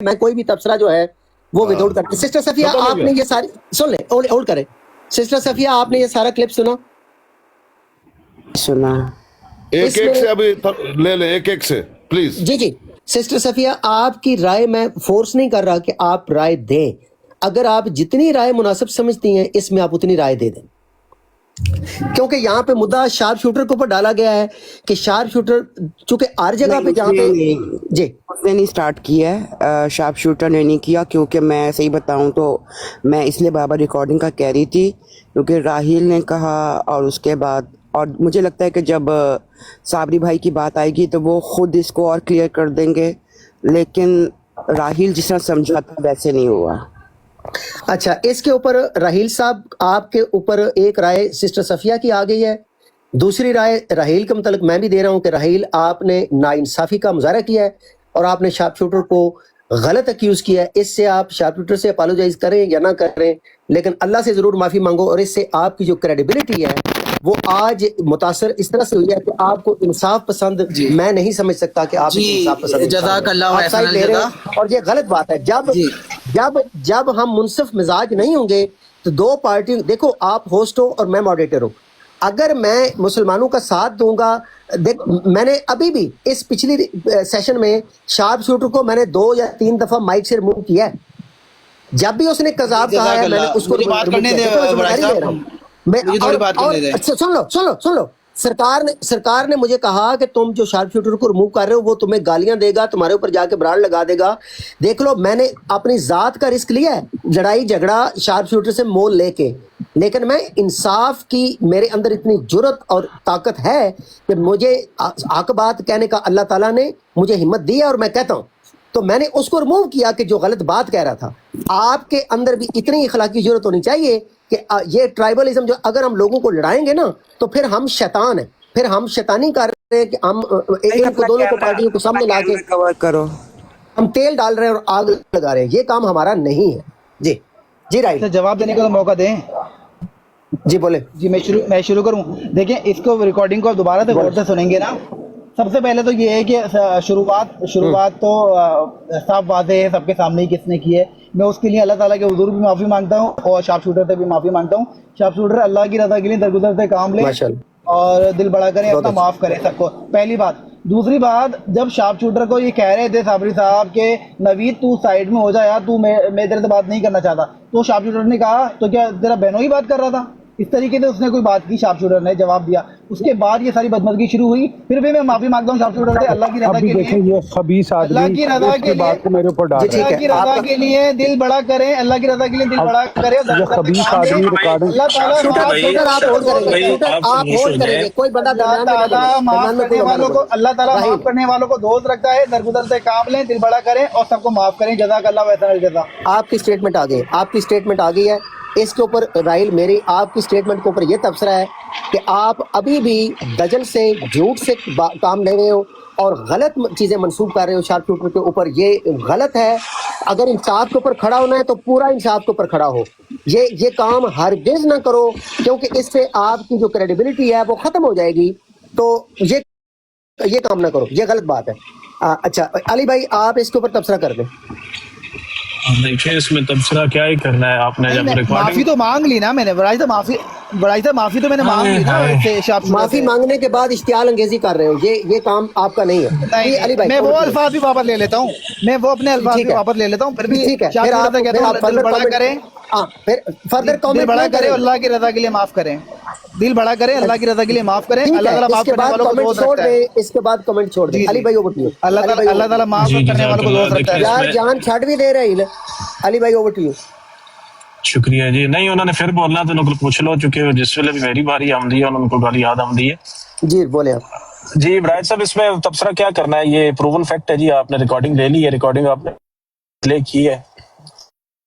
میں کوئی بھی تبصرہ جو ہے وہ ود آؤٹ کرتے. سسٹر صفیہ آپ نے یہ ساری سن لیں, ہولڈ کریں. سسٹر صفیہ آپ نے یہ سارا کلپ سنا ایک ایک سے ابھی لے لیں, ایک ایک سے پلیز. جی سسٹر صفیہ آپ کی رائے میں فورس نہیں کر رہا کہ آپ رائے دیں, اگر آپ جتنی رائے مناسب سمجھتی ہیں اس میں آپ اتنی رائے دے دیں, کیونکہ یہاں پہ مدعا شارپ شوٹر کے اوپر ڈالا گیا ہے کہ شارپ شوٹر چونکہ ہر جگہ پہ جہاں پہ جی اس نے نہیں سٹارٹ کیا ہے, شارپ شوٹر نے نہیں کیا, کیونکہ میں صحیح بتاؤں تو میں اس لیے بابا ریکارڈنگ کا کہہ رہی تھی کیونکہ راہیل نے کہا, اور اس کے بعد اور مجھے لگتا ہے کہ جب صابری بھائی کی بات آئے گی تو وہ خود اس کو اور کلیئر کر دیں گے, لیکن راہیل جس طرح سمجھا تھا ویسے نہیں ہوا. اچھا, اس کے اوپر راہیل صاحب آپ کے اوپر ایک رائے سسٹر صفیہ کی آ گئی ہے, دوسری رائے راہیل کے متعلق میں بھی دے رہا ہوں کہ راہیل آپ نے ناانصافی کا مظاہرہ کیا ہے اور آپ نے شارپ شوٹر کو غلط اکیوز کیا ہے. اس سے آپ شارپ شوٹر سے اپالوجائز کریں یا نہ کریں, لیکن اللہ سے ضرور معافی مانگو, اور اس سے آپ کی جو کریڈیبلٹی ہے وہ آج متاثر اس طرح سے ہوئی ہے کہ آپ کو انصاف پسند میں نہیں سمجھ سکتا کہ آپ انصاف پسند جزاک اللہ اور یہ غلط بات ہے. جب ہم منصف مزاج نہیں ہوں گے تو دو پارٹی, دیکھو آپ ہوسٹ ہو اور میں ماڈریٹر ہوں, اگر میں مسلمانوں کا ساتھ دوں گا, میں نے ابھی بھی اس پچھلی سیشن میں شارپ شوٹر کو میں نے 2 یا 3 دفعہ مائک سے ریموو کیا ہے, جب بھی اس نے قذاب کہا ہے میں نے اس کو سن لو. سرکار نے مجھے کہا کہ تم جو شارپ شوٹر کو ریموو کر رہے ہو وہ تمہیں گالیاں دے گا, تمہارے اوپر جا کے براڑ لگا دے گا. دیکھ لو میں نے اپنی ذات کا رسک لیا ہے, لڑائی جھگڑا شارپ شوٹر سے مول لے کے, لیکن میں انصاف کی میرے اندر اتنی جرت اور طاقت ہے کہ مجھے حق بات کہنے کا اللہ تعالیٰ نے مجھے ہمت دی ہے اور میں کہتا ہوں. تو میں نے اس کو ریموو کیا کہ جو غلط بات کہہ رہا تھا. آپ کے اندر بھی اتنی اخلاقی ضرورت ہونی چاہیے کہ یہ ٹرائبلزم جو اگر ہم لوگوں کو لڑائیں گے نا تو پھر ہم شیطان ہیں, پھر ہم شیطانی کر رہے ہیں کہ ہم ان کو دونوں کو پارٹیوں کو سامنے لا کے کور کرو, ہم تیل ڈال رہے ہیں اور آگ لگا رہے ہیں. یہ کام ہمارا نہیں ہے. جی رائٹ, جواب دینے کا تو موقع دیں. جی بولے. جی میں شروع کروں. دیکھیں اس کو ریکارڈنگ کو دوبارہ سے غور سے سنیں گے نا, سب سے پہلے تو یہ ہے کہ شروعات تو صاف واضح ہے سب کے سامنے ہی کس نے کی ہے. میں اس کے لیے اللہ تعالیٰ کے حضور بھی معافی مانگتا ہوں اور شارپ شوٹر سے بھی معافی مانگتا ہوں. شارپ شوٹر اللہ کی رضا کے لیے درگزر سے کام لیں اور دل بڑا کریں, اپنا معاف کریں سب کو, پہلی بات. دوسری بات, جب شارپ شوٹر کو یہ کہہ رہے تھے صابری صاحب کہ نوید تو سائیڈ میں ہو جا یار, تو میں تیرے سے بات نہیں کرنا چاہتا, تو شارپ شوٹر نے کہا تو کیا تیرا بہنوں ہی بات کر رہا تھا؟ اس طریقے سے اس نے کوئی بات کی, شارپ شوٹر نے جواب دیا. اس کے بعد یہ ساری بدمزگی شروع ہوئی. پھر بھی میں معافی مانگتا ہوں شارپ شوٹر سے اللہ کی رضا کے لیے, اللہ کی رضا کے لیے, اللہ کی رضا کے لیے دل بڑا کریں, اللہ کی رضا کے لیے دل بڑا کریں. اللہ تعالیٰ معاف کرنے والوں کو دوست رکھتا ہے. درگزر سے کام لیں, دل بڑا کریں اور سب کو معاف کریں. جزاک اللہ ویسا الجزا. آپ کی اسٹیٹمنٹ آ گئی ہے. اس کے اوپر راہیل میری آپ کی اسٹیٹمنٹ کے اوپر یہ تبصرہ ہے کہ آپ ابھی بھی دجل سے جھوٹ سے کام لے رہے ہو اور غلط چیزیں منسوخ کر رہے ہو شارپ شوٹر کے اوپر. یہ غلط ہے. اگر انصاف کے اوپر کھڑا ہونا ہے تو پورا انصاف کے اوپر کھڑا ہو. یہ کام ہرگز نہ کرو کیونکہ اس سے آپ کی جو کریڈیبلٹی ہے وہ ختم ہو جائے گی. تو یہ کام نہ کرو, یہ غلط بات ہے. اچھا علی بھائی آپ اس کے اوپر تبصرہ کر دیں. دیکھیں اس میں تبصرہ کیا ہی کرنا ہے, آپ نے جب معافی تو مانگ لی نا میں نے, بڑائی سے معافی تو میں نے مانگ لی نا. معافی مانگنے کے بعد اشتعال انگیزی کر رہے ہو, یہ کام آپ کا نہیں ہے. علی بھائی میں وہ الفاظ بھی واپس لے لیتا ہوں, میں وہ اپنے الفاظ بھی واپس لے لیتا ہوں. پھر بھی ٹھیک ہے, پھر آپ دل بڑا کریں, فردر دل بڑا کریں, اللہ کی رضا کے لیے معاف کریں. دل بڑا کریں, اللہ کی رضا کے لیے معاف کریں. اللہ تعالیٰ معاف کرنے والوں کو دوست رکھتا ہے. اس کے بعد کمنٹ چھوڑ دیں. علی بھائی اوور ٹو یو. اللہ تعالیٰ معاف کرنے والوں کو دوست رکھتا ہے. یار جان چھڑ بھی دے رہے ہیں. علی بھائی اوور ٹو یو. شکریہ جی. نہیں انہوں نے پھر بولنا تو ان کو پوچھ لو, چونکہ جس ویلے بھی میری باری آمدی ہے ان کو گالی یاد آمدی ہے. جی بولے آپ. جی برائٹ صاحب اس میں تبصرہ کیا کرنا ہے, یہ پروون فیکٹ ہے جی. آپ نے ریکارڈنگ لے لی ہے, ریکارڈنگ آپ نے پلے کی ہے,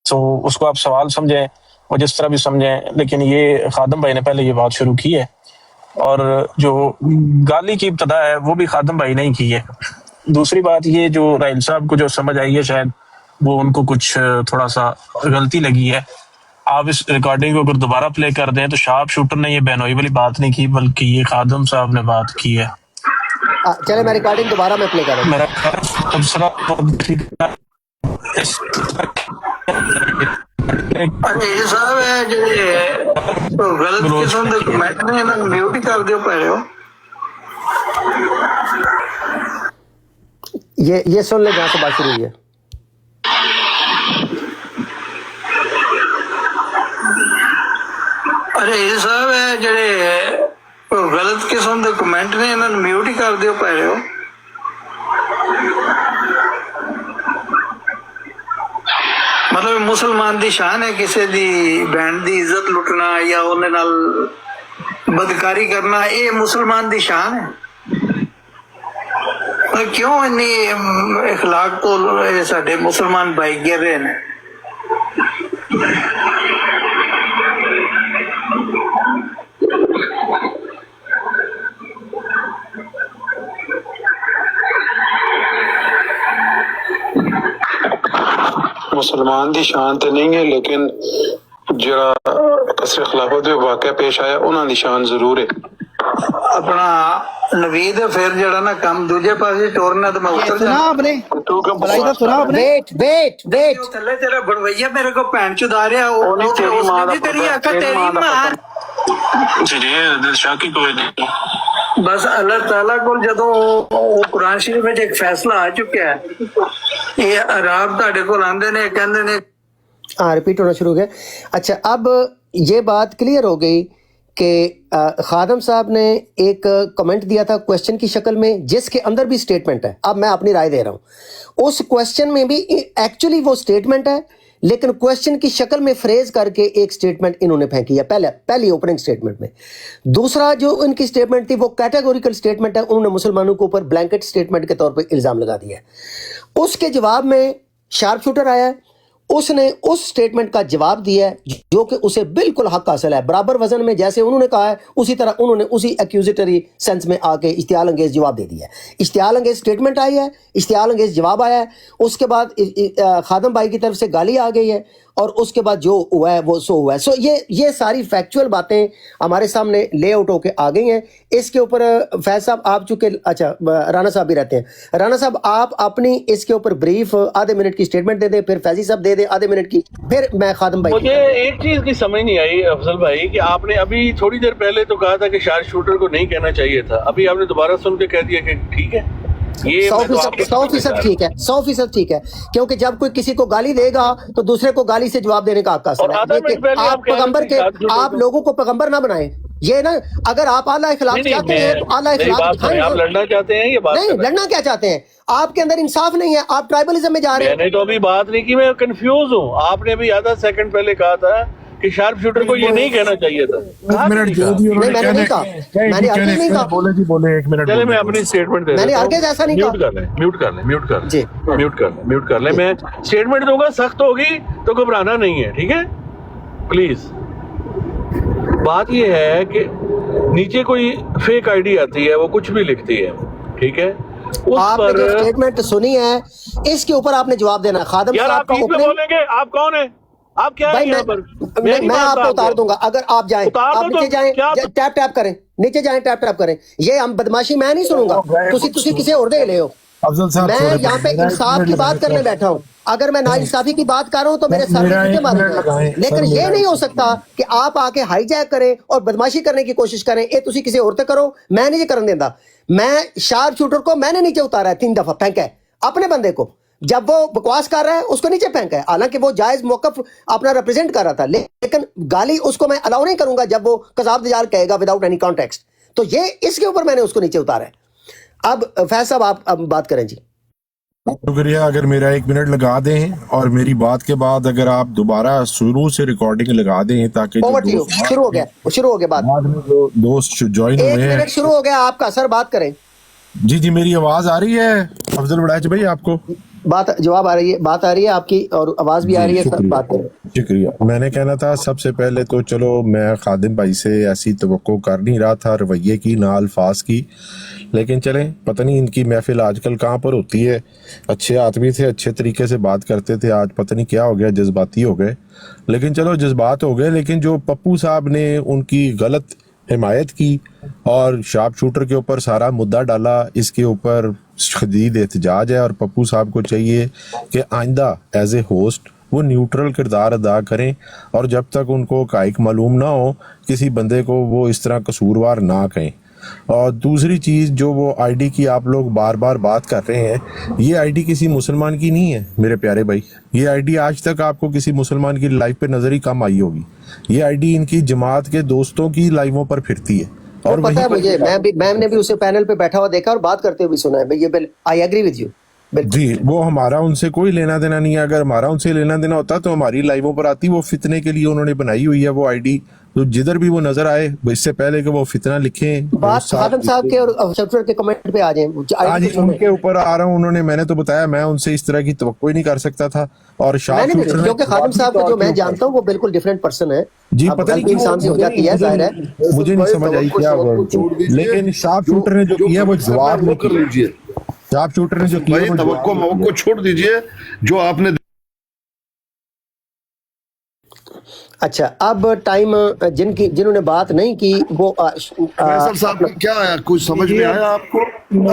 تو اس کو آپ سوال سمجھیں اور جس طرح بھی سمجھیں, لیکن یہ خادم بھائی نے پہلے یہ بات شروع کی ہے اور جو گالی کی ابتدا ہے وہ بھی خادم بھائی نے ہی کی ہے. دوسری بات یہ جو راہیل صاحب کو جو سمجھ آئی ہے شاید وہ ان کو کچھ تھوڑا سا غلطی لگی ہے. آپ اس ریکارڈنگ کو اگر دوبارہ پلے کر دیں تو شارپ شوٹر نے یہ بہنوئی والی بات نہیں کی بلکہ یہ خادم صاحب نے بات کی ہے. چلے میں ریکارڈنگ دوبارہ میں پلے کر رہا ہوں. میرا تبصرہ ਇਹ ਸਾਹਿਬ ਹੈ ਜਿਹੜੇ ਗਲਤ ਕਿਸਮ ਦੇ ਕਮੈਂਟ ਨੇ ਇਹਨਾਂ ਨੂੰ ਮਿਊਟ ਹੀ ਕਰ ਦਿਓ ਭੈਣੋ ये सुन ले जहाँ से बात शुरू हुई है। ਅਰੇ ਇਹ ਸਾਹਿਬ ਹੈ ਜਿਹੜੇ ਗਲਤ ਕਿਸਮ ਦੇ ਕਮੈਂਟ ਨੇ ਇਹਨਾਂ ਨੂੰ ਮਿਊਟ ਹੀ ਕਰ ਦਿਓ ਭੈਣੋ ਮਤਲਬ ਮੁਸਲਮਾਨ ਦੀ ਸ਼ਾਨ ਹੈ ਕਿਸੇ ਦੀ ਭੈਣ ਦੀ ਇੱਜ਼ਤ ਲੁੱਟਣਾ ਜਾਂ ਉਹਦੇ ਨਾਲ ਬਦਕਾਰੀ ਕਰਨਾ ਇਹ ਮੁਸਲਮਾਨ ਦੀ ਸ਼ਾਨ ਹੈ ਪਰ ਕਿਉਂ ਇੰਨੀ اخلاق ਤੋਂ ਇਹ ਸਾਡੇ ਮੁਸਲਮਾਨ ਭਾਈ ਗਿਰ ਰਹੇ ਨੇ मुसलमान की शान तो नहीं है लेकिन जरा कसर खिलाफत जो वाक़या पेश आया उन्होंने शान जरूर है अपना नवीद फिर जरा ना काम दूजे पासे टोरना तो मैं उतर सुना आपने भलाई तो सुना आपने वेट थल्ले तेरा बड़वैया मेरे को पैंट चुदा रहा वो नहीं, तेरी माँ दा तेरी पता, अकल तेरी तेरी माँ दा मां जी शाकी कोई नहीं बस अल्लाह ताला को जदों कुरान शरीफ में एक फैसला आ चुका है ये अराब ਤੁਹਾਡੇ ਕੋਲ ਆਂਦੇ ਨੇ ਕਹਿੰਦੇ ਨੇ हाँ रिपीट होना शुरू हो गया। अच्छा, अब ये बात क्लियर हो गई कि खादम साहब ने एक कमेंट दिया था क्वेश्चन की शक्ल में जिसके अंदर भी स्टेटमेंट है। अब मैं अपनी राय दे रहा हूँ, उस क्वेश्चन में भी एक्चुअली वो स्टेटमेंट है लेकिन क्वेश्चन की शक्ल में फ्रेज करके एक स्टेटमेंट इन्होंने फेंकी है पहली ओपनिंग स्टेटमेंट में। दूसरा जो इनकी स्टेटमेंट थी वो कैटेगोरिकल स्टेटमेंट है, उन्होंने मुसलमानों के ऊपर ब्लैंकेट स्टेटमेंट के तौर पर इल्ज़ाम लगा दिया है। उसके जवाब में शार्प शूटर आया है, उसने उस स्टेटमेंट का जवाब दिया है जो कि उसे बिल्कुल हक हासिल है, बराबर वजन में जैसे उन्होंने कहा है उसी तरह उन्होंने उसी एक्यूजिटरी सेंस में आके इश्तियाल अंगेज जवाब दे दिया है। इश्तियाल अंगेज स्टेटमेंट आई है, इश्तियाल अंगेज जवाब आया है, उसके बाद खादम भाई की तरफ से गाली आ गई है और उसके बाद जो हुआ है वो सो हुआ है। सो ये सारी फैक्चुअल बातें हमारे सामने ले आउट होके आ गई हैं। इसके ऊपर फैज साहब आप चूंकि अच्छा राना साहब भी रहते हैं, राना साहब आप अपनी इसके ऊपर ब्रीफ आधे मिनट की स्टेटमेंट दे दें, फिर फैजी साहब दे दें आधे मिनट की, फिर मैं खादम भाई। मुझे एक चीज की समझ नहीं आई अफजल भाई कि आपने अभी थोड़ी देर पहले तो कहा था कि शार्प शूटर को नहीं कहना चाहिए था, अभी आपने दोबारा सुन के कह दिया कि ठीक है। ये 100% ठीक है, 100% ठीक है, क्योंकि जब कोई किसी को गाली देगा तो दूसरे को गाली से जवाब देने का हक हासिल है। आप पैगंबर के आप लोगों को पैगंबर ना बनाएं, ये ना अगर आप आला इखलाक चाहते हैं तो आला इखलाक दिखाएं। आप लड़ना चाहते हैं ये बात नहीं, लड़ना क्या चाहते हैं, आपके अंदर इंसाफ नहीं है, आप ट्राइबलिज्म में जा रहे हैं। मैंने तो अभी बात नहीं की, मैं कंफ्यूज हूँ। आपने अभी आधा सेकंड पहले कहा था कि शार्प शूटर को ये नहीं कहना चाहिए था। एक मिनट जो भी नहीं, मैंने नहीं कहा, मैंने आगे नहीं कहा। बोले जी बोले, एक मिनट चले मैं अपनी स्टेटमेंट दे मैंने देता हूँ। आगे जैसा नहीं कहा। म्यूट कर ले। मैं स्टेटमेंट दूंगा, सख्त होगी तो घबराना नहीं है, ठीक है प्लीज। बात ये है कि नीचे कोई फेक आईडी आती है, वो कुछ भी लिखती है, ठीक है, उस आपने पर जो स्टेटमेंट सुनी है इसके ऊपर आपने जवाब देना है। खादम यार साहब आप का बीच में ओपनिंग बोलेंगे, आप कौन है, आप क्या भाई है यहाँ पर? नहीं मैं मानता आपको उतार आपको। दूंगा अगर आप जाएं, उतार आप दो नीचे तो जाएं, क्या- टैप टैप करें, नीचे जाएं, टैप टैप करें। ये हम बदमाशी मैं नहीं सुनूंगा, तुसी किसी और दे ले हो। अफजल साहब मैं यहाँ पे इंसाफ की बात करने बैठा हूँ, अगर मैं नाइंसाफी की बात कर रहा हूँ तो मेरे सर मेरा पे एक जूते मिनट मारेंगे। लगाएं, लेकिन सर, ये मेरा नहीं हो सकता कि आप आके हाईजैक करें और बदमाशी करने की कोशिश करें। ये तुसी किसी और ते करो, मैं नहीं करने देता। मैं शार्प शूटर को मैंने नीचे उतारा है 3 दफा, फेंका है अपने बंदे को, जब वो बकवास कर रहा है उसको नीचे फेंका है, हालांकि वो जायज मौकफ अपना रिप्रेजेंट कर रहा था, लेकिन गाली उसको मैं अलाउ नहीं करूंगा जब वो कजाब दजाल कहेगा विदाउट एनी कॉन्टेक्स्ट। तो ये इसके ऊपर मैंने उसको नीचे उतारा है। अब फैज साहब आप अब बात करें जी। शुक्रिया, अगर मेरा 1 मिनट लगा दें और मेरी बात के बाद अगर आप दोबारा शुरू से रिकॉर्डिंग लगा दें ताकि जो ओवर टू यू, दोस्त शुरू हो गया बात। बाद में जो दोस्त ज्वाइन 1 हुए हैं। मिनट शुरू हो गया आपका, सर बात करें। जी मेरी आवाज आ रही है अफजल बड़ाच भाई आपको? बात जवाब आ रही है, बात आ रही है आपकी और आवाज भी आ रही है, सर शुक्रिया। बात करें। शुक्रिया। मैंने कहना था सबसे पहले तो चलो मैं खादिम भाई से ऐसी तवक्को कर नहीं रहा था रवैये की, ना अल्फाज की, लेकिन चलें पता नहीं इनकी महफिल आजकल कहाँ पर होती है। अच्छे आदमी थे, अच्छे तरीके से बात करते थे, आज पता नहीं क्या हो गया, जज्बाती हो गए। लेकिन चलो जज्बात हो गए, लेकिन जो पप्पू साहब ने उनकी गलत हिमायत की और शार्प शूटर के ऊपर सारा मुद्दा डाला। इसके ऊपर शदीद एहतजाज है और पप्पू साहब को चाहिए कि आइंदा एज ए होस्ट वो न्यूट्रल किरदार अदा करें और जब तक उनको हक़ाइक़ मालूम ना हो किसी बंदे को वो इस तरह कसूरवार ना कहें। और दूसरी चीज़ जो वो आईडी की आप लोग बार बार बात कर रहे हैं, ये आईडी किसी मुसलमान की नहीं है मेरे प्यारे भाई। ये आईडी आज तक आपको किसी मुसलमान की लाइफ पे नज़र ही कम आई होगी। ये आईडी इनकी जमात के दोस्तों की लाइवों पर फिरती है। और पता है वहीं मुझे, मैंने भी उसे पैनल पे बैठा हुआ देखा और बात करते हुए भी सुना है। ये आई एग्री विद यू। जी, वो हमारा उनसे कोई लेना देना नहीं है। अगर हमारा उनसे लेना देना होता तो हमारी लाइवों पर आती। वो फितने के लिए उन्होंने बनाई हुई है वो आईडी, तो जिधर भी वो नजर आए इससे पहले कि वो फितना लिखें बात खादम साहब के और शफर के कमेंट पे आ जाए। आज उनके ऊपर आ रहा हूँ। उन्होंने, मैंने तो बताया मैं उनसे इस तरह की तवक्को ही नहीं कर सकता था। और शार्प शूटर ने, क्योंकि खादम साहब को जो मैं जानता हूँ वो बिल्कुल डिफरेंट पर्सन है। जी पता नहीं इंसान से हो जाती है, जाहिर है। मुझे नहीं समझ आई क्या लेकिन शार्प शूटर ने जो किया वो जवाब नहीं कर लीजिए। शार्प शूटर ने जो किया भाई वो तवक्को छोड़ दीजिए जो आपने। अच्छा, अब टाइम जिन्होंने बात नहीं की वो फैसल साहब का क्या आया, कुछ समझ में आया आपको?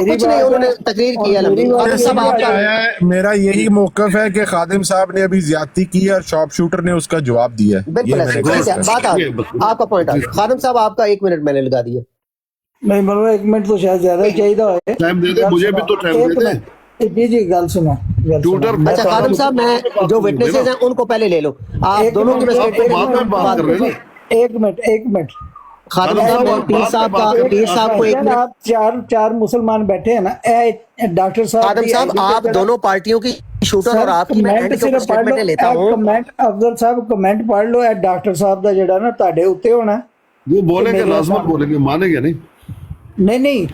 कुछ नहीं, उन्होंने तकरीर की है। सब आपका मेरा यही मौकफ है कि खादिम साहब ने अभी ज्यादती की और शार्प शूटर ने उसका जवाब दिया है। बिल्कुल ऐसे ठीक है, बात आपका पॉइंट आ गया। खादिम साहब आपका 1 मिनट मैंने लगा दिया। नहीं मतलब 1 मिनट तो शायद ज्यादा चाहिए। टाइम दे दे, मुझे भी तो टाइम दे दे। जी गल सुनो। अच्छा खादिम साहब, मैं जो विटनेसेस हैं उनको पहले ले लो। आप दोनों की बात कर रहे हैं। 1 मिनट खादिम साहब, पीर साहब को 1 मिनट। आप चार मुसलमान बैठे हैं ना, डॉक्टर साहब। खादिम साहब, आप दोनों पार्टियों की शूटर और आपकी मैं एंड के स्टेटमेंट लेता हूं। कमेंट अफजल साहब कमेंट पढ़ लो। डॉक्टर साहब का जेड़ा ना ਤੁਹਾਡੇ ਉੱਤੇ होना। वो बोलेंगे, लाजमत बोलेंगे, मानेंगे नहीं। नहीं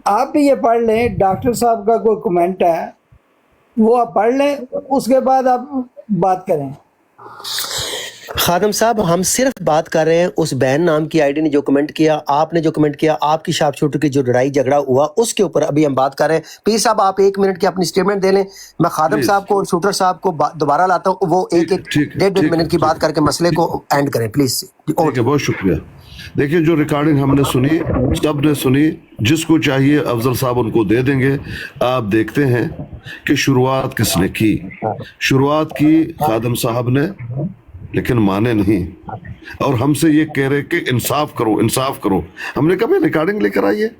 आप भी ये पढ़ लें। डॉक्टर साहब का कोई कमेंट है वो आप पढ़ लें, उसके बाद आप बात करें। खादिम साहब, हम सिर्फ बात कर रहे हैं उस बैन नाम की आईडी ने जो कमेंट किया, आपने जो कमेंट किया, आपकी शार्प शूटर की जो लड़ाई झगड़ा हुआ उसके ऊपर अभी हम बात कर रहे हैं। पीर साहब, आप 1 मिनट की अपनी स्टेटमेंट दे लें। मैं खादिम साहब को और शूटर साहब को दोबारा लाता हूँ, वो एक डेढ़ मिनट की बात करके मसले को एंड करें प्लीज। बहुत शुक्रिया। देखिए, जो रिकॉर्डिंग हमने सुनी, सब ने सुनी। जिसको चाहिए अफजल साहब उनको दे देंगे। आप देखते हैं कि शुरुआत किसने की। शुरुआत की खादिम साहब ने, लेकिन माने नहीं और हमसे ये कह रहे कि इंसाफ करो इंसाफ करो। हमने कहा रिकॉर्डिंग लेकर आइए।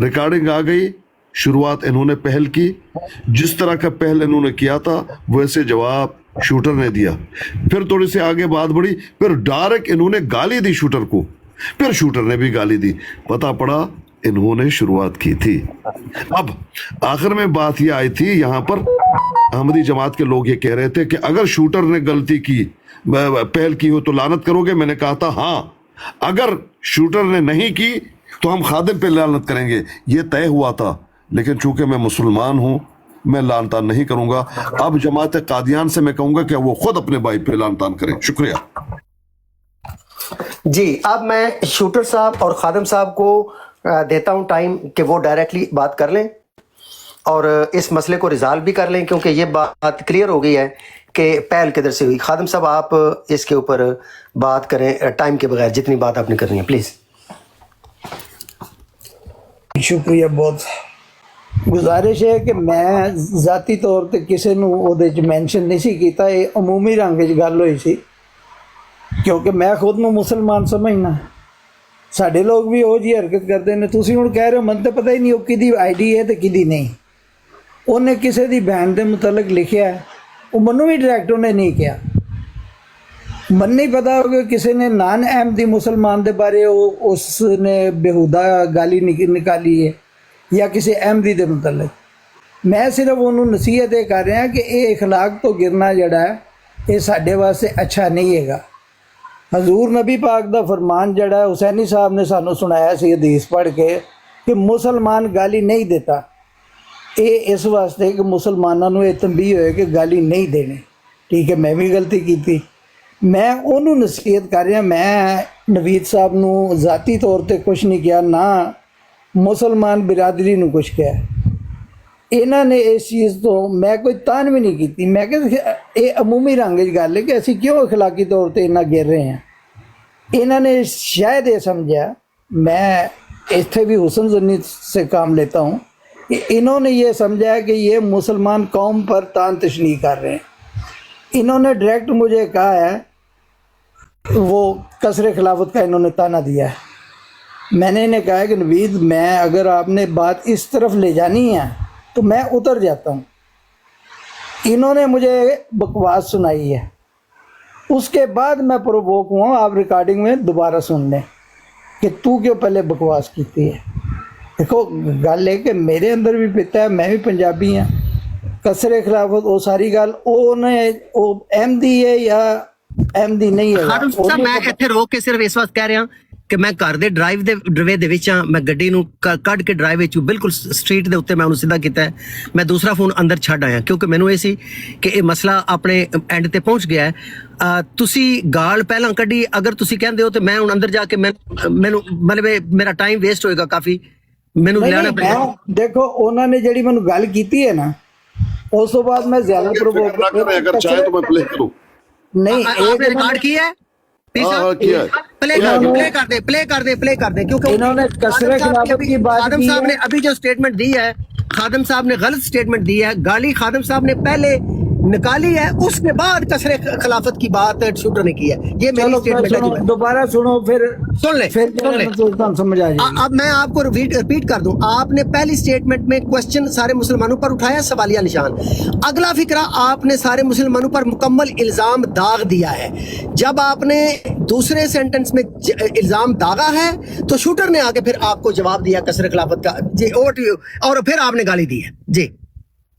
रिकॉर्डिंग आ गई। शुरुआत इन्होंने पहल की, जिस तरह का पहल इन्होंने किया था वैसे जवाब शूटर ने दिया। फिर थोड़ी सी आगे बात बढ़ी, फिर डायरेक्ट इन्होंने गाली दी शूटर को, फिर शूटर ने भी गाली दी। पता पड़ा इन्होंने शुरुआत की थी। अब आखिर में बात ये आई थी, यहाँ पर अहमदी जमात के लोग ये कह रहे थे कि अगर शूटर ने गलती की, पहल की हो तो लानत करोगे। मैंने कहा था हाँ, अगर शूटर ने नहीं की तो हम खादिम पे लानत करेंगे, ये तय हुआ था। लेकिन चूंकि मैं मुसलमान हूं, मैं लानतान नहीं करूंगा। अब जमात कादियान से मैं कहूंगा कि वो खुद अपने भाई पे लानतान करें। शुक्रिया जी। अब मैं शूटर साहब और खादिम साहब को देता हूं टाइम कि वो डायरेक्टली बात कर लें और इस मसले को रिजॉल्व भी कर लें, क्योंकि ये बात क्लियर हो गई है कि पहल किधर से हुई। खादिम साहब, आप इसके ऊपर बात करें टाइम के बगैर, जितनी बात आपने करनी है प्लीज। शुक्रिया। बहुत गुजारिश है कि मैं ज़ाती तौर पर किसी ਨੂੰ ਉਹਦੇ 'ਚ ਮੈਂਸ਼ਨ ਨਹੀਂ ਸੀ ਕੀਤਾ। ਇਹ ਅਮੂਮੀ ਰੰਗ 'ਚ ਗੱਲ ਹੋਈ ਸੀ, ਕਿਉਂਕਿ ਮੈਂ ਖੁਦ ਨੂੰ ਮੁਸਲਮਾਨ ਸਮਝਣਾ। ਸਾਡੇ ਲੋਕ ਵੀ ਉਹ ਜੀ ਹਰਕਤ ਕਰਦੇ ਨੇ। ਤੁਸੀਂ ਹੁਣ ਕਹਿ ਰਹੇ ਹੋ ਮੈਨੂੰ ਤਾਂ ਪਤਾ ਹੀ ਨਹੀਂ ਉਹ ਕਿਹਦੀ ਆਈਡੀ ਹੈ ਤੇ ਕਿਹਦੀ ਨਹੀਂ। ਉਹਨੇ ਕਿਸੇ ਦੀ ਬਹਿਣ ਦੇ ਮੁਤਲਕ ਲਿਖਿਆ, ਉਹ ਮੈਨੂੰ ਵੀ ਡਾਇਰੈਕਟ ਉਹਨੇ ਨਹੀਂ ਕਿਹਾ। ਮੈਨੂੰ ਨਹੀਂ ਪਤਾ ਕਿ ਕਿਸੇ ਨੇ ਨਾਨ ਅਹਿਮਦੀ ਮੁਸਲਮਾਨ ਦੇ ਬਾਰੇ ਉਸ ਨੇ ਬੇਹੂਦਾ ਗਾਲੀ ਨਿਕਾਲੀ ਹੈ ਜਾਂ ਕਿਸੇ ਅਹਿਮਦੀ ਦੇ ਮੁਤਲਕ। ਮੈਂ ਸਿਰਫ ਉਹਨੂੰ ਨਸੀਹਤ ਇਹ ਕਰ ਰਿਹਾ ਕਿ ਇਹ اخلاق ਤੋਂ ਗਿਰਨਾ ਜਿਹੜਾ ਇਹ ਸਾਡੇ ਵਾਸਤੇ ਅੱਛਾ ਨਹੀਂ ਹੈਗਾ। हजूर नबी पाक का फरमान जड़ा हुसैनी साहब ने सानू सुनाया सी हदीस पढ़ के कि मुसलमान गाली नहीं देता। ये इस वास्ते कि मुसलमानों को यह तंबीह होए कि गाली नहीं देनी। ठीक है, मैं भी गलती की थी। मैं उन्होंने नसीहत कर रहा। मैं नवीद साहब नू ज़ाती तौर पर कुछ नहीं किया, ना मुसलमान बिरादरी नू कुछ किया। इन्होंने इस चीज़ तो मैं कोई तान भी नहीं की। मैं क्या ये अमूमी रंग गल है कि असी क्यों अखलाकी तौर पर इन्ना गिर रहे हैं। इन्होंने शायद ये समझा मैं इत्थे भी हुसन ज़न्नी से काम लेता हूँ कि इन्होंने ये समझा है कि ये मुसलमान कौम पर तान तशनी कर रहे हैं। इन्होंने डायरेक्ट मुझे कहा है, वो कसर खिलाफत का इन्होंने ताना दिया है। मैंने इन्हें कहा है कि नवीद, मैं अगर आपने बात इस तरफ ले जानी है तो मैं उतर जाता हूँ। इन्होंने मुझे बकवास सुनाई है, उसके बाद मैं प्रोवोक हुआ। आप रिकॉर्डिंग में दोबारा सुन लें कि तू क्यों पहले बकवास की है। देखो गल है कि मेरे अंदर भी पिता है, मैं भी पंजाबी हाँ। कसरे खिलाफत वो सारी गल वो अहमदी है या अहमदी नहीं है। ਖਾਦਮ ਸਾਹਿਬ ਮੈਂ ਇੱਥੇ ਰੋਕ ਕੇ ਸਿਰਫ ਇਸ ਵਾਸਤੇ ਕਹਿ ਰਿਹਾ ਕਿ ਮੈਂ ਘਰ ਦੇ ਡਰਾਈਵ ਦੇ ਵਿੱਚ ਆ, ਮੈਂ ਗੱਡੀ ਨੂੰ ਕੱਢ ਕੇ ਡਰਾਈਵ ਵਿੱਚ ਬਿਲਕੁਲ ਸਟਰੀਟ ਦੇ ਉੱਤੇ ਮੈਂ ਉਹਨੂੰ ਸਿੱਧਾ ਕੀਤਾ ਹੈ। ਮੈਂ ਦੂਸਰਾ ਫੋਨ ਅੰਦਰ ਛੱਡ ਆਇਆ ਕਿਉਂਕਿ ਮੈਨੂੰ ਇਹ ਸੀ ਕਿ ਇਹ ਮਸਲਾ ਆਪਣੇ ਐਂਡ ਤੇ ਪਹੁੰਚ ਗਿਆ ਹੈ। ਤੁਸੀਂ ਗਾਲ ਪਹਿਲਾਂ ਕੱਢੀ, ਅਗਰ ਤੁਸੀਂ ਕਹਿੰਦੇ ਹੋ ਤੇ ਮੈਂ ਹੁਣ ਅੰਦਰ ਜਾ ਕੇ ਮੈਨੂੰ ਮਤਲਬ ਮੇਰਾ ਟਾਈਮ ਵੇਸਟ ਹੋਏਗਾ ਕਾਫੀ, ਮੈਨੂੰ ਲੈਣਾ ਪਏਗਾ। ਦੇਖੋ ਉਹਨਾਂ ਨੇ ਜਿਹੜੀ ਮੈਨੂੰ ਗੱਲ ਕੀਤੀ ਹੈ ਨਾ, ਉਸ ਤੋਂ ਬਾਅਦ ਮੈਂ ਜ਼ਿਆਦਾ ਪ੍ਰੋਵੋਕ अगर चाहे तो मैं प्ले करूं। नहीं, आपने रिकॉर्ड किया है? किया है। प्ले कर दे क्योंकि इन्होंने कसरे खिलाफत की बात खादम की साहब है। ने अभी जो स्टेटमेंट दी है, खादम साहब ने गलत स्टेटमेंट दी है। गाली खादम साहब ने पहले निकाली है, उसके बाद कसरे खिलाफत की बात शूटर ने की है। ये मेरी स्टेटमेंट है। दोबारा सुनो, फिर सुन ले। समझ आ जाएगी। अब मैं आपको रिपीट कर दूं। आपने पहली स्टेटमेंट में क्वेश्चन सारे मुसलमानों पर उठाया, सवालिया निशान। अगला फिक्रा आपने सारे मुसलमानों पर मुकम्मल इल्जाम दाग दिया है। जब आपने दूसरे सेंटेंस में इल्जाम दागा है तो शूटर ने आके फिर आपको जवाब दिया कसर खिलाफत का जी, ओवर टू यू। और फिर आपने गाली दी है जी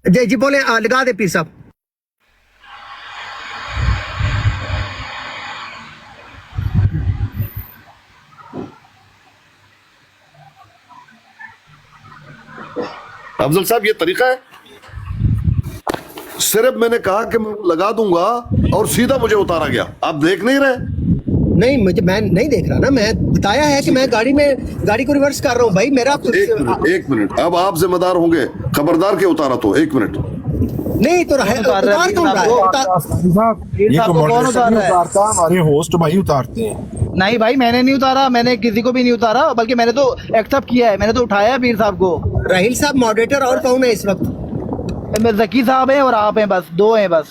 जी जी। बोले लगा दे पीर साहब। अफजल साहब, ये तरीका है? सिर्फ मैंने कहा कि मैं लगा दूंगा और सीधा मुझे उतारा गया। आप देख नहीं रहे? नहीं, मैं नहीं देख रहा ना। मैं बताया है कि मैं गाड़ी को रिवर्स कर रहा हूँ भाई। मेरा एक मिनट, अब आप जिम्मेदार होंगे। खबरदार के उतारा तो एक मिनट नहीं तो उतार कौन रहा है? हमारे होस्ट भाई उतारते हैं। नहीं भाई, मैंने नहीं उतारा, मैंने किसी को भी नहीं उतारा, बल्कि मैंने तो एक्सेप्ट किया है, मैंने तो उठाया है पीर साहब को। राहिल साहब मॉडरेटर और कौन है इस वक्त? जकी साहब हैं और आप हैं, बस दो हैं बस।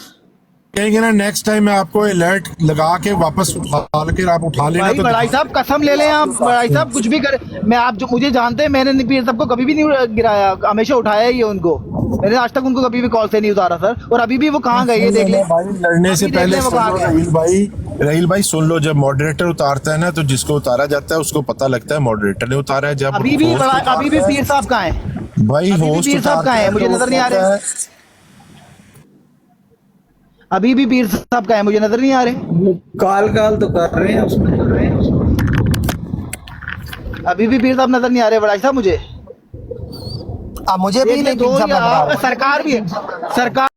कहेंगे ना नेक्स्ट टाइम मैं आपको अलर्ट लगा के वापस उठा के आप उठा लेना। भाई बड़ाई साहब कसम ले लें, आप बड़ाई साहब कुछ भी करे, मैं आप जो मुझे जानते हैं, मैंने पीर साहब को कभी भी नहीं गिराया, हमेशा उठाया ही है उनको। मैंने आज तक उनको कभी भी कॉल से नहीं उतारा सर। और अभी भी वो कहाँ गए ये देख ले। लड़ने से पहले राहिल भाई सुन लो, जब मॉडरेटर उतारता है ना तो जिसको उतारा जाता है उसको पता लगता है मॉडरेटर ने उतारा है। जब अभी भी पीर साहब कहाँ है भाई, होस्ट पीर साहब कहाँ है? मुझे नजर नहीं आ रहे। अभी भी पीर साहब का है, मुझे नजर नहीं आ रहे। काल तो कर रहे हैं उसमें। अभी भी पीर साहब नजर नहीं आ रहे बड़ाई साहब मुझे। मुझे भी नहीं। सरकार भी है, सरकार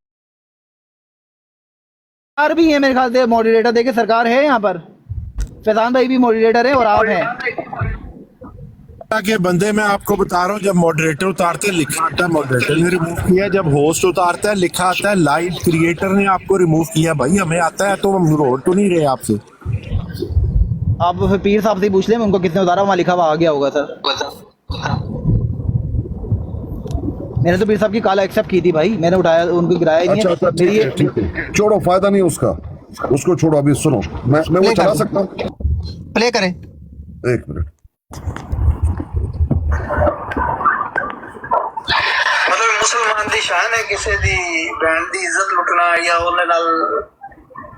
भी है मेरे ख्याल से। मॉडरेटर देखे सरकार है यहाँ पर। फैजान भाई भी मॉडरेटर है और आप हैं के बंदे। मैं आपको बता रहा हूँ, जब मॉडरेटर उतारते हैं लिखा आता है मॉडरेटर ने रिमूव किया, जब होस्ट उतारता है लिखा आता है लाइव क्रिएटर ने आपको रिमूव किया। भाई हमें आता है तो हम रोड तो नहीं रहे आपसे। आप फिर पीर साहब से पूछ लें उनको किसने उतारा, वहाँ लिखा हुआ आ गया होगा सर। मैंने तो पीर साहब की काला एक्सेप्ट की थी भाई, मैंने उठाया, उनको गिराया ही नहीं है। ठीक है, छोड़ो, फायदा नहीं उसका, उसको छोड़ो। अभी सुनो, मैं वो चला सकता हूँ? प्ले करें। एक मिनट। मतलब मुसलमान दी शान है किसी दी बहन दी इज्जत लुटना या उन्हें नाल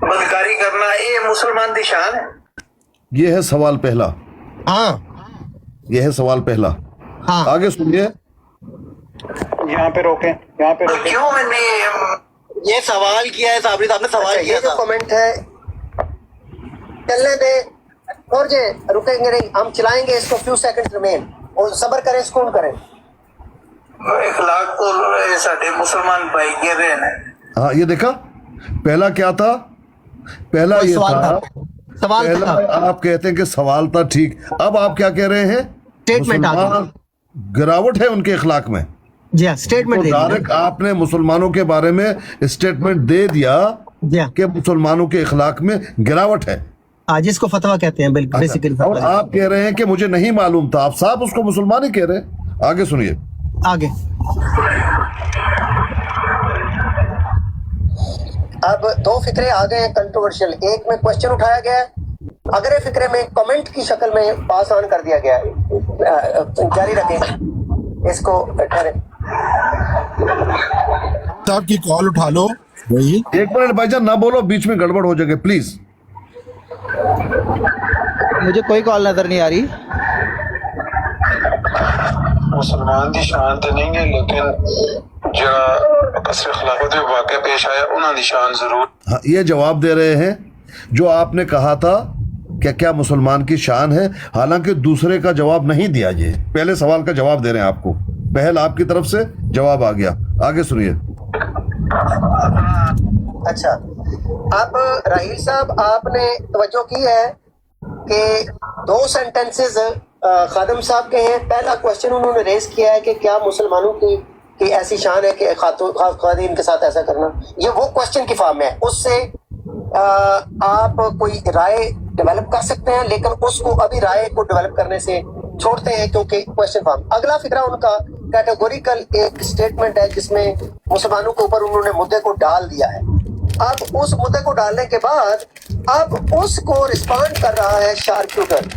बदकारी करना, ये मुसलमान दी शान है। ये है सवाल पहला। हाँ, ये है सवाल पहला। हाँ। आगे सुनिए। यहाँ पे रोकें, यहाँ पे रोकें। क्यों नहीं ये सवाल किया है साबरी साहब ने, सवाल किया ये जो कमेंट है चलने दे और जे रुकेंगे नहीं, हम चलाएंगे इसको। फ्यू सेकंड रिमेन और सब्र करें, सुकून करें। इखलाक तो साडे मुसलमान भाई गिर रहे हैं। हाँ, ये देखा, पहला क्या था? पहला ये था सवाल पहला आप कहते हैं कि सवाल था, ठीक। अब आप क्या कह रहे हैं? स्टेटमेंट आ गया, गिरावट है उनके इखलाक में। जी हाँ, स्टेटमेंट तो डायरेक्ट आपने मुसलमानों के बारे में स्टेटमेंट दे दिया कि मुसलमानों के इखलाक में गिरावट है। हाँ जिसको फतवा कहते हैं बिल्कुल बेसिकली और आप कह रहे हैं कि मुझे नहीं मालूम था, आप साहब उसको मुसलमान ही कह रहे हैं। आगे सुनिए। आगे अब दो फिक्रे आ गए कंट्रोवर्शियल, एक में क्वेश्चन उठाया गया है, अगले फिक्रे में कमेंट की शक्ल में पास ऑन कर दिया गया है। जारी रखें इसको। ठहरे साहब की कॉल उठा लो। वही एक मिनट भाईजान, ना बोलो, बीच में गड़बड़ हो जाएगी प्लीज। मुझे कोई कॉल नजर नहीं आ रही। मुसलमान दी शान ते नहीं है, लेकिन जरा कसर खिलाफत में वाक़या पेश आया उन्हां दी शान जरूर। हाँ, ये जवाब दे रहे हैं जो आपने कहा था कि क्या मुसलमान की शान है, हालांकि दूसरे का जवाब नहीं दिया। ये पहले सवाल का जवाब दे रहे हैं आपको, पहल आपकी तरफ से जवाब आ गया। आगे सुनिए। अच्छा, अब राहील साहब आपने तवज्जो की है कि दो सेंटेंसेस खादम साहब के हैं। पहला क्वेश्चन उन्होंने रेज किया है कि क्या मुसलमानों की ऐसी शान है कि खातून के साथ ऐसा करना, ये वो क्वेश्चन की फॉर्म में है। उससे आप कोई राय डेवलप कर सकते हैं, लेकिन उसको अभी राय को डेवलप करने से छोड़ते हैं क्योंकि क्वेश्चन फॉर्म। अगला फिक्रा उनका कैटेगोरिकल एक स्टेटमेंट है जिसमें मुसलमानों के ऊपर उन्होंने मुद्दे को डाल दिया है। अब उस मुद्दे को डालने के बाद अब उसको रिस्पॉन्ड कर रहा है शार्पशूटर।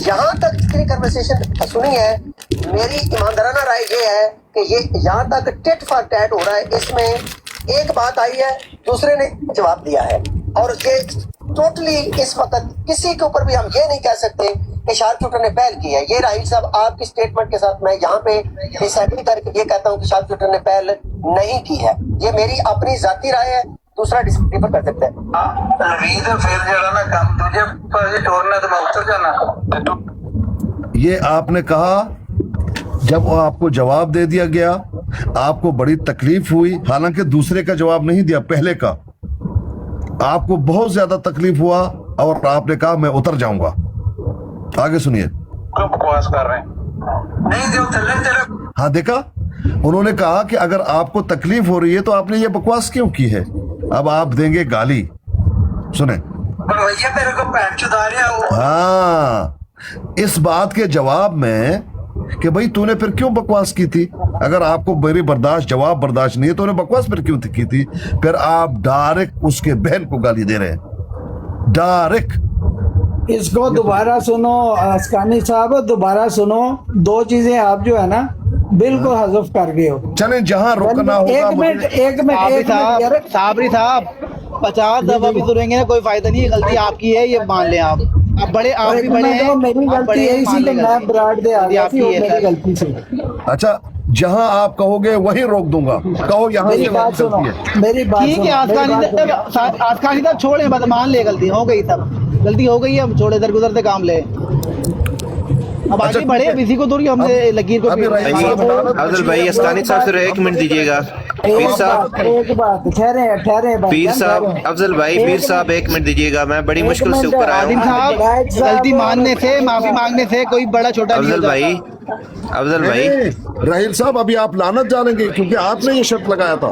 यहाँ तक जितनी कन्वर्सेशन सुनी है, मेरी ईमानदाराना राय ये है कि ये यहाँ तक टिट फॉर टैट हो रहा है। इसमें एक बात आई है, दूसरे ने जवाब दिया है, और ये टोटली इस वक्त किसी के ऊपर भी हम ये नहीं कह सकते कि शार्पशूटर ने पहल की है। ये राहील साहब आपकी स्टेटमेंट के साथ मैं यहाँ पे डिसएग्री करके ये कहता हूँ कि शार्पशूटर ने पहल नहीं की है। ये मेरी अपनी जाती राय है, दूसरा डिफर कर सकते हैं। फिर जरा ना काम तुझे पर छोड़ना तो मैं उतर जाना। ये आपने कहा, जब वो आपको जवाब दे दिया गया आपको बड़ी तकलीफ हुई, हालांकि दूसरे का जवाब नहीं दिया, पहले का आपको बहुत ज्यादा तकलीफ हुआ और आपने कहा मैं उतर जाऊंगा। आगे सुनिए। क्यों बकवास कर रहे हैं? नहीं जो थल्ले तेरा हाँ, देखा, उन्होंने कहा कि अगर आपको तकलीफ हो रही है तो आपने ये बकवास क्यों की है। अब आप देंगे गाली, सुने। भैया तेरे को पैंट चुदा रहा हो। हाँ, इस बात के जवाब में कि भाई तूने फिर क्यों बकवास की थी, अगर आपको मेरी जवाब बर्दाश्त नहीं है तो उन्हें बकवास फिर क्यों की थी। फिर आप डायरेक्ट उसके बहन को गाली दे रहे हैं, डायरेक्ट। इसको दोबारा सुनो अस्कानी साहब, दोबारा सुनो। दो चीजें आप जो है ना बिल्कुल हज़फ कर गए हो। चलें, जहाँ रुकना होगा। एक मिनट साबरी साहब 50 दफा भी सुनेंगे ना, कोई फायदा नहीं है। गलती आपकी है, ये मान लें। आप बड़े, आप भी बड़े हैं। मेरी गलती है, इसीलिए मैं ब्राड दे आ गया थी, वो मेरी गलती से। अच्छा, जहाँ आप कहोगे वहीं रोक दूंगा। कहो यहाँ मेरी बात सुनो, मेरी बात ठीक है। आसकानी साहब छोड़े, बस मान ले गलती हो गई, तब गलती हो गई है, अब छोड़े, दरगुजर से काम ले। अब आगे बढ़े, अब इसी को दूर हमने लकीर को। अफजल भाई अस्कानी साहब सिर्फ 1 मिनट दीजिएगा। पीर साहब, एक बात, ठहरे पीर साहब, अफजल भाई, पीर साहब 1 मिनट दीजिएगा। मैं बड़ी मुश्किल से ऊपर आया आदिम हूँ। साहब, गलती मानने से, माफी मांगने से कोई बड़ा छोटा नहीं अफजल भाई, अफजल भाई, राहील साहब, अभी आप लानत जानेंगे क्योंकि आपने ये शर्त लगाया था।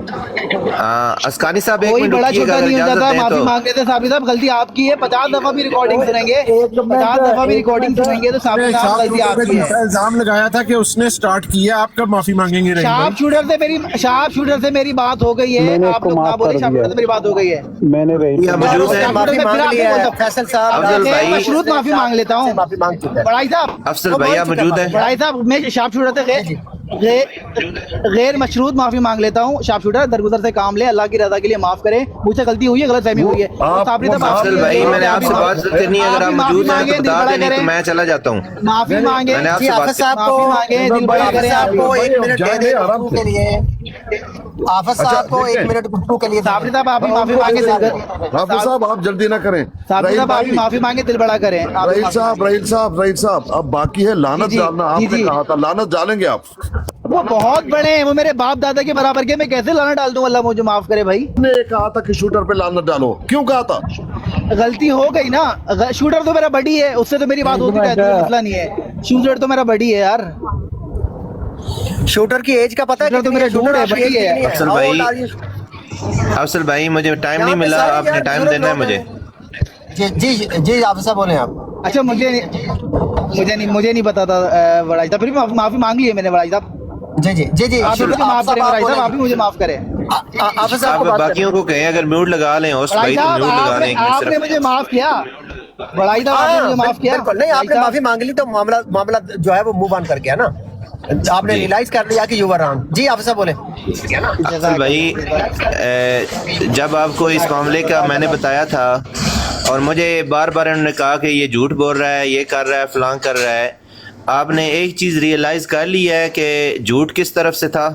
अस्कानी साहब 1 कोई मिनट बड़ा रुकिएगा छोटा अगर नहीं हो इजाजत जाता। दें माफी तो। मांगने से साबिर साहब गलती आपकी है। 50 दफा भी रिकॉर्डिंग सुनेंगे, 50 दफा भी रिकॉर्डिंग सुनेंगे तो साबिर साहब गलती आपकी है। इल्जाम लगाया था कि उसने स्टार्ट किया, आप कब माफी मांगेंगे? शार्प शूटर से मेरी बात हो गई है। आप लोग ना बोले, शार्प शूटर से मेरी बात हो गई है। यहाँ मौजूद है माफी मांग लिया है फैसल साहब। अफजल भाई, मशरूत माफी मांग लेता हूँ। माफी मांग चुका है। बड़ाई साहब, अफजल भाई आप मौजूद है? बड़ाई साहब, मैं शार्प शूटर से गैर मशरूत माफी मांग लेता हूँ। शार्प शूटर दरगुजर से काम ले, अल्लाह की रजा के लिए माफ करें। मुझसे गलती हुई है, गलत फहमी हुई है। अफजल भाई, मैंने आपसे बात करनी है, अगर आप मौजूद हैं तो बता दें, तो मैं चला जाता हूँ। माफी मांगे, मैंने आपसे बात साहब मांगे, दिल बड़ा करें। आपको 1 मिनट दे दें गुफ्तगू के लिए। हाफिज साहब को 1 मिनट गुफ्तगू के लिए। साबिर साहब, आप भी माफी मांगे, हाफिज साहब आप जल्दी ना करें। साबिर साहब आप भी माफी मांगे, दिल बड़ा करें। राहील साहब, अब बाकी है लानत डालना। आपने कहा था लानत डालेंगे आप। वो बहुत बड़े हैं, वो मेरे बाप दादा के बराबर के, मैं कैसे लाना डाल दूं? अल्लाह मुझे माफ करे भाई। ने कहा था कि शूटर पे लानत डालो, क्यों कहा था? गलती हो गई ना। शूटर तो मेरा बड़ी है, उससे तो मेरी बात होती रहती है, मसला नहीं है। शूटर तो मेरा बड़ी है यार। शूटर की एज का पता है? तो मेरा शूटर है, बड़ी है। अफजल भाई, अफजल भाई, मुझे टाइम नहीं मिला, आपने टाइम देना है मुझे। जी आप साहब बोले आप। अच्छा मुझे नहीं पता था बड़ाई साहब, फिर भी माफी मांग ली है मैंने बड़ाई साहब। जी आप भी मुझे माफ करें बड़ाई साहब, आप भी मुझे माफ करें। आप साहब आप बाकियों को कहें अगर म्यूट लगा लें होस्ट बड़ाई भाई तो साहब म्यूट लगा लें आपने मुझे माफ किया, बड़ाई साहब आपने मुझे माफ किया। बिल्कुल नहीं, आपने माफी मांग ली तो मामला जो है वो मूव ऑन कर गया ना, आपने रियलाइज कर लिया कि यू वर रॉन्ग। जी आप साहब बोले। अफजल भाई जब आपको इस मामले का मैंने बताया था और मुझे बार बार उन्होंने कहा कि ये झूठ बोल रहा है, ये कर रहा है, फलां कर रहा है, आपने एक चीज़ रियलाइज़ कर ली है कि झूठ किस तरफ से था,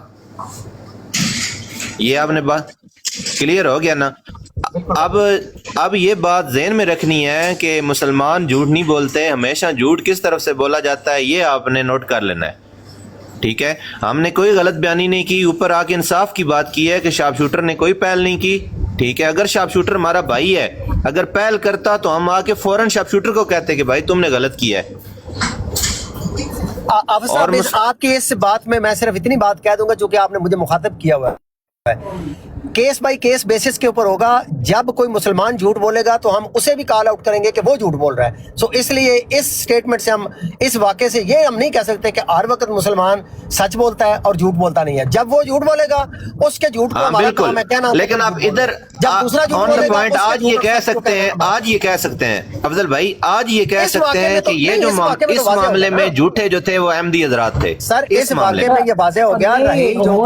ये आपने बात क्लियर हो गया ना। अब ये बात ज़हन में रखनी है कि मुसलमान झूठ नहीं बोलते, हमेशा झूठ किस तरफ से बोला जाता है ये आपने नोट कर लेना है, ठीक है। हमने कोई गलत बयानी नहीं की, ऊपर आके इंसाफ की बात की है कि शार्प शूटर ने कोई पहल नहीं की, ठीक है। अगर शार्प शूटर हमारा भाई है, अगर पहल करता तो हम आके फौरन शार्प शूटर को कहते कि भाई तुमने गलत किया है। आप साहब आपकी इस बात में मैं सिर्फ इतनी बात कह दूंगा जो कि आपने मुझे मुखातिब किया हुआ है, केस बाय केस बेसिस के ऊपर होगा। जब कोई मुसलमान झूठ बोलेगा तो हम उसे भी कॉल आउट करेंगे कि वो झूठ बोल रहा है। सो इसलिए इस स्टेटमेंट से हम, इस वाक़े से ये हम नहीं कह सकते कि हर वक्त मुसलमान सच बोलता है और झूठ बोलता नहीं है। जब वो झूठ बोलेगा उसके झूठ को हमारा काम है कहना। लेकिन आप इधर जब दूसरा झूठ ऑन द बोलेगा पॉइंट आज ये कह सकते हैं, आज ये कह सकते हैं अफजल भाई, आज ये कह सकते हैं कि ये जो इस मामले में झूठे जो थे वो अहमदी हजरात थे। सर इस मामले में ये वाज़ेह हो गया, रहील जो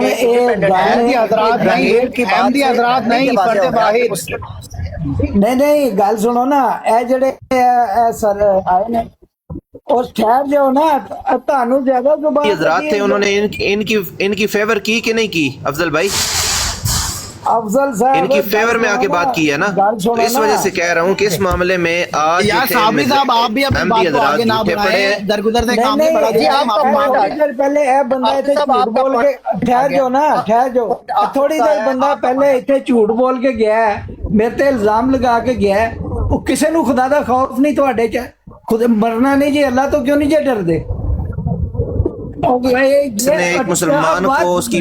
कि अहमदी हजरात नहीं फर्द वाहिद। नहीं गल सुनो ना, ए जड़े सर आए ने और ठहर जाओ ना, तानू ज्यादा जुबान हजरात थे, उन्होंने इनकी फेवर की कि नहीं की अफजल भाई? अफजल साहब इनकी फेवर में आके बात की है ना, तो इस वजह से कह रहा हूँ कि इस मामले में आज यार साबरी साहब आप भी अपनी बात को आगे ना बढ़ाएं, दरगुजर से काम नहीं बढ़ा जी। आप थोड़ी देर पहले ए बंदा इथे झूठ बोल के ठहर जाओ ना, ठहर जाओ थोड़ी देर। बंदा पहले इथे झूठ बोल के गया है, मेरे ते इल्जाम लगा के गया है, वो किसी ਨੂੰ खुदा दा खौफ नहीं ਤੁਹਾਡੇ ਚ, खुद मरना नहीं जी, अल्लाह तो क्यों नहीं जे डरदे? उसने एक मुसलमान को उसकी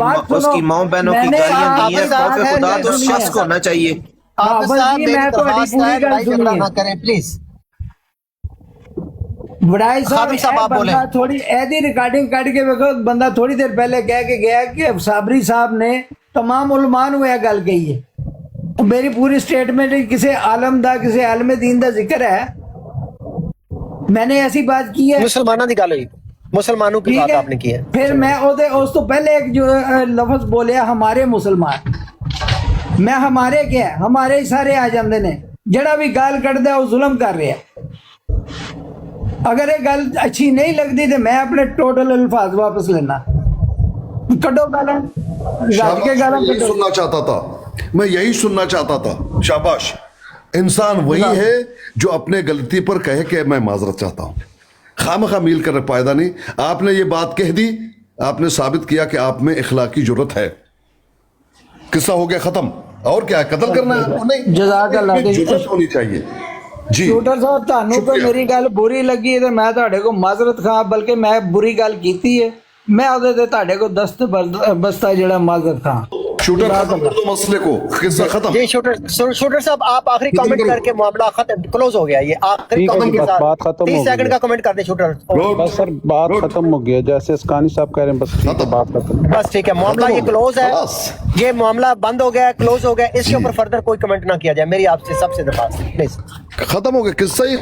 माँ बहनों की गालियां दी है, खौफ खुदा तो उस शख्स को होना चाहिए। आप साहब मैं तो लड़ाई झगड़ा ना करें प्लीज। बड़ाई साहब आप बोले थोड़ी ऐसी रिकॉर्डिंग काट के देखो, बंदा थोड़ी देर पहले कह के गया कि साबरी साहब ने तमाम उलमान हुआ गल कही है। मेरी पूरी स्टेटमेंट किसी आलम दा, किसी आलम दीन दा जिक्र है, मैंने ऐसी बात की है। मुसलमानों की गल हुई, मुसलमानों की बात आपने की है। फिर मैं उस तो पहले एक जो लफ्ज बोले हमारे मुसलमान, मैं हमारे क्या है, हमारे ही सारे आ जाते ने, जड़ा भी गाल कटदा वो जुल्म कर रहा है। अगर ये गल अच्छी नहीं लगती तो मैं अपने टोटल अल्फाज वापस लेना। कटो गाला, राज के गाला यही सुनना चाहता था, मैं यही सुनना चाहता था। शाबाश, इंसान वही है जो अपने गलती पर कहे कि मैं माजरत चाहता हूँ, खामखा मिल कर फायदा नहीं। आपने ये बात कह दी, आपने साबित किया कि आप में इखलाकी जरूरत है। किस्सा हो गया खत्म, और क्या है, कत्ल करना है नहीं, जज़ाकल्लाह जरूरत होनी चाहिए जी। शूटर साहब तानू तो मेरी गल बुरी लगी तो मैं ਤੁਹਾਡੇ को माजरत खा, बल्कि मैं बुरी गल कीती है, मैं ਉਹਦੇ ਤੇ ਤੁਹਾਡੇ को दस्त बस्ता ਜਿਹੜਾ माजरत खा। शूटर खत्म कर दो मसले को, किस्सा खत्म। जी शूटर साहब आप आखिरी कमेंट करके मामला खत्म क्लोज हो गया। ये आखिरी कमेंट के साथ 30 सेकंड का कमेंट कर दे शूटर। बस सर बात खत्म हो गया, जैसे इसकानी साहब कह रहे हैं, बस बात खत्म, बस ठीक है, मामला ये क्लोज है, ये मामला बंद हो गया, क्लोज हो गया। इसके ऊपर फर्दर कोई कमेंट ना किया जाए, मेरी आपसे सबसे दरख्वास्त है प्लीज। खत्म हो गया किस्सा, ही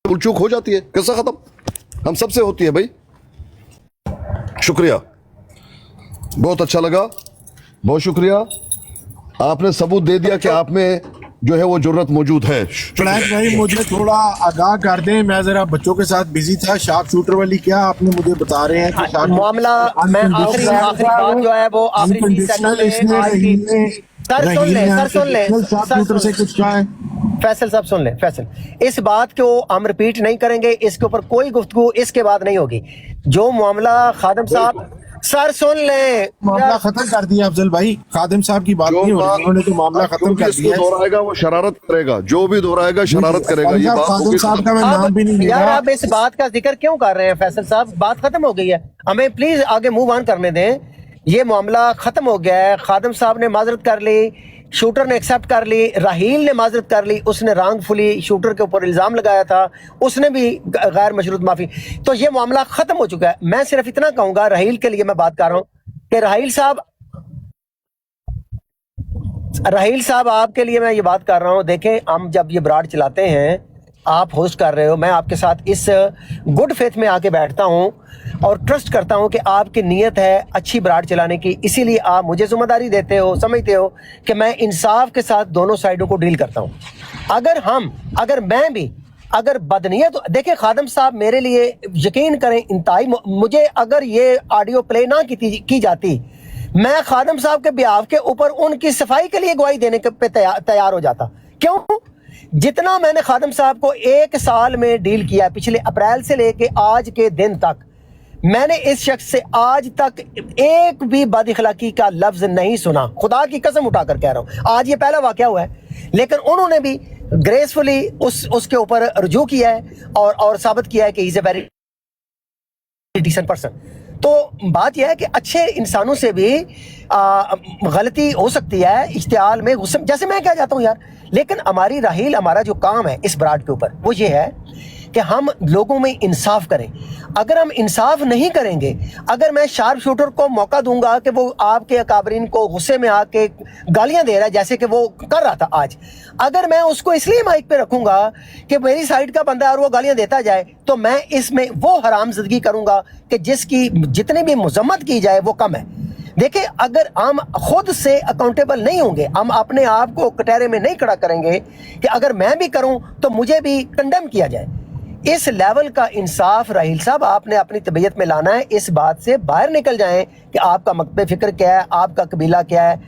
भूल चूक हो जाती है, किस्सा खत्म, हम सबसे होती है भाई। शुक्रिया, बहुत अच्छा लगा, बहुत शुक्रिया। आपने सबूत दे दिया कि आप में जो है वो जरूरत मौजूद है। भाई मुझे थोड़ा आगाह कर दें, मैं जरा बच्चों के साथ बिजी था। शार्प शूटर वाली क्या आपने मुझे बता रहे हैं कि मामला मैं आखिरी बात जो है वो आखिरी शूटर से कुछ कहा है। फैसल साहब सुन लें, फैसल इस बात को हम रिपीट नहीं करेंगे, इसके ऊपर कोई गुफ्तगू इसके बाद नहीं होगी। जो मामला खादिम साहब सर सुन ले, मामला खत्म कर दिया अफजल भाई, खादिम साहब की बात नहीं हो रही, उन्होंने तो मामला खत्म कर दिया। दोहराएगा वो शरारत करेगा, जो भी दोहराएगा शरारत करेगा। ये बात खादिम साहब का मैं नाम भी नहीं ले यार रहा। आप इस बात का जिक्र क्यों कर रहे हैं फैसल साहब? बात खत्म हो गई है, हमें प्लीज आगे मूव ऑन करने दें। ये मामला खत्म हो गया है, खादिम साहब ने माजरत कर ली, शूटर ने एक्सेप्ट कर ली, राहील ने माजरत कर ली, उसने रांगफुली शूटर के ऊपर इल्ज़ाम लगाया था, उसने भी गैर मशरूत माफ़ी। तो ये मामला ख़त्म हो चुका है। मैं सिर्फ इतना कहूँगा, राहील के लिए मैं बात कर रहा हूँ कि राहील साहब आपके लिए मैं ये बात कर रहा हूँ, देखें हम जब ये ब्राड चलाते हैं, आप होस्ट कर रहे हो, मैं आपके साथ इस गुड फेथ में आके बैठता हूँ और ट्रस्ट करता हूँ कि आपकी नीयत है अच्छी ब्राड चलाने की, इसीलिए आप मुझे जिम्मेदारी देते हो, समझते हो कि मैं इंसाफ के साथ दोनों साइडों को डील करता हूँ। अगर मैं भी अगर बदनीयत, देखिए खादम साहब मेरे लिए यकीन करें इंतहाई, मुझे अगर ये ऑडियो प्ले ना की जाती, मैं खादम साहब के बिहाफ के ऊपर उनकी सफाई के लिए गवाही देने पे तैयार हो जाता। क्यों? जितना मैंने खादम साहब को 1 साल में डील किया, पिछले अप्रैल से लेके आज के दिन तक, मैंने इस शख्स से आज तक एक भी बदअखलाकी का लफ्ज नहीं सुना, खुदा की कसम उठाकर कह रहा हूं। आज ये पहला वाकया हुआ है, लेकिन उन्होंने भी ग्रेसफुली उसके ऊपर रुजू किया है और साबित किया है कि is a very decent person. तो बात यह है कि अच्छे इंसानों से भी गलती हो सकती है, इश्तियाल में गुस्से, जैसे मैं कह जाता हूँ यार। लेकिन हमारी राहील, हमारा जो काम है इस ब्राड के ऊपर, वो ये है कि हम लोगों में इंसाफ करें। अगर हम इंसाफ नहीं करेंगे, अगर मैं शार्प शूटर को मौका दूंगा कि वो आपके अकाबरीन को गुस्से में आके गालियां दे रहा है, जैसे कि वो कर रहा था आज, अगर मैं उसको इसलिए माइक पे रखूंगा कि मेरी साइड का बंदा और वो गालियां देता जाए, तो मैं इसमें वो हरामज़दगी करूंगा कि जिसकी जितनी भी मजम्मत की जाए वो कम है। देखिए, अगर हम खुद से अकाउंटेबल नहीं होंगे, हम अपने आप को कटहरे में नहीं खड़ा करेंगे कि अगर मैं भी करूं तो मुझे भी कंडेम किया जाए, इस लेवल का इंसाफ राहील साहब आपने अपनी तबीयत में लाना है। इस बात से बाहर निकल जाएं कि आपका मकसद फिक्र क्या है, आपका कबीला क्या है।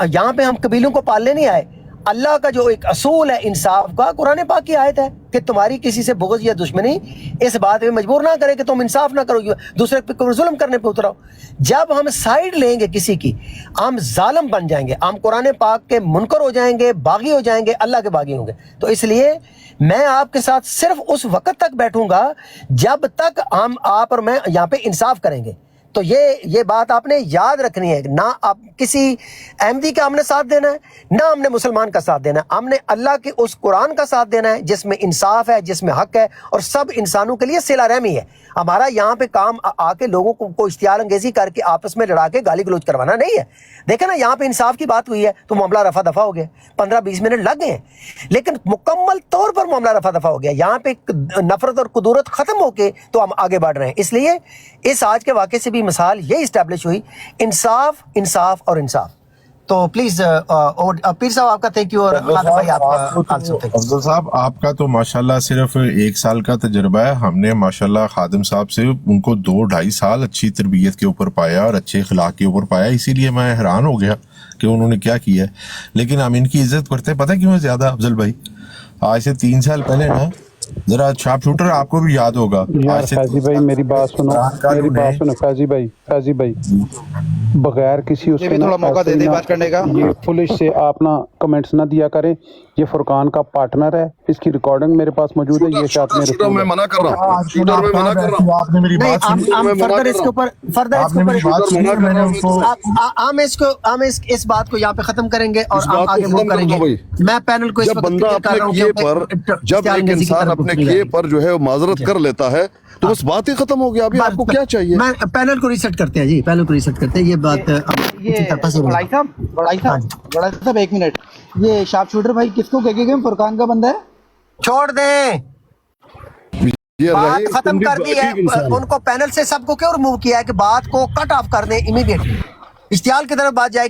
यहाँ पे हम कबीलों को पालने नहीं आए। अल्लाह का जो एक असूल है इंसाफ का, कुरान पाक की आयत है कि तुम्हारी किसी से बुग़्ज़ या दुश्मनी इस बात में मजबूर ना करे कि तुम इंसाफ ना करो, दूसरे पे जुल्म करने पे उतराओ। जब हम साइड लेंगे किसी की, हम जालिम बन जाएंगे, हम कुरान पाक के मुनकर हो जाएंगे, बागी हो जाएंगे, अल्लाह के बागी होंगे। तो इसलिए मैं आपके साथ सिर्फ उस वक्त तक बैठूंगा जब तक हम, आप और मैं यहाँ पे इंसाफ करेंगे। तो ये बात आपने याद रखनी है। ना आप किसी अहमदी का हमने साथ देना है, ना हमने मुसलमान का साथ देना है, हमने अल्लाह के उस कुरान का साथ देना है जिसमें इंसाफ है, जिसमें हक है और सब इंसानों के लिए सिला रहमी है। हमारा यहाँ पे काम आके लोगों को इश्तियाल अंगेजी करके आपस में लड़ा के गाली गलौज करवाना नहीं है। देखे ना, यहाँ पे इंसाफ की बात हुई है तो मामला रफा दफा हो गया, 15-20 मिनट लग गए, लेकिन मुकम्मल तौर पर मामला रफा दफा हो गया। यहाँ पे नफरत और कुदूरत खत्म होके तो हम आगे बढ़ रहे हैं। इसलिए इस आज के वाक़े से भी मिसाल ये इस्टेब्लिश हुई, इंसाफ, इंसाफ और इंसाफ। तो प्लीज पीर साहब आपका थैंक यू, और खादम भाई आपका अफजल साहब आपका तो माशाल्लाह सिर्फ 1 साल का तजुर्बा है। हमने माशाल्लाह खादिम साहब से उनको 2-2.5 साल अच्छी तरबियत के ऊपर पाया और अच्छे अखलाक के ऊपर पाया, इसीलिए मैं हैरान हो गया कि उन्होंने क्या किया है। लेकिन हम इनकी इज्जत करते हैं, पता है क्यों है ज्यादा अफजल भाई? आज से 3 साल पहले ना, जरा शार्प शूटर आपको भी याद होगा, यार फैजी भाई मेरी बात सुनो, फैजी भाई बगैर किसी उसके थोड़ा मौका दे दे बात करने का। ये पुलिस से आप ना कमेंट्स ना दिया करें। ये फुरकान का पार्टनर है, इसकी रिकॉर्डिंग मेरे पास मौजूद है। ये साथ में शूटर मैं मना कर रहा हूं, शूटर मैं मना कर रहा हूं। आपने मेरी बात सुनी, हम फर्दर इसके ऊपर मैंने उनको, हम इस बात को यहाँ पे खत्म करेंगे और हम आगे मूव करेंगे। मैं पैनल को इस जब वक्त बंदा क्लियर कर रहा अपने हूं किए कि पर, जब एक इंसान अपने किए पर जो है माजरत कर लेता है तो बस बात ही खत्म हो गया। अभी आपको क्या चाहिए? मैं पैनल को रीसेट करते हैं जी, पैनल को रीसेट करते हैं। ये बात ये बड़ाई साहब 1 मिनट, ये शार्प शूटर भाई किसको कह के फुरकान का बंदा है? छोड़ दें, ये बात रही खत्म कर दी है। उनको पैनल से सबको क्यों रिमूव किया है कि बात को कट ऑफ कर दें इमीडिएटली, इश्तियाल की तरफ बात जाएगी।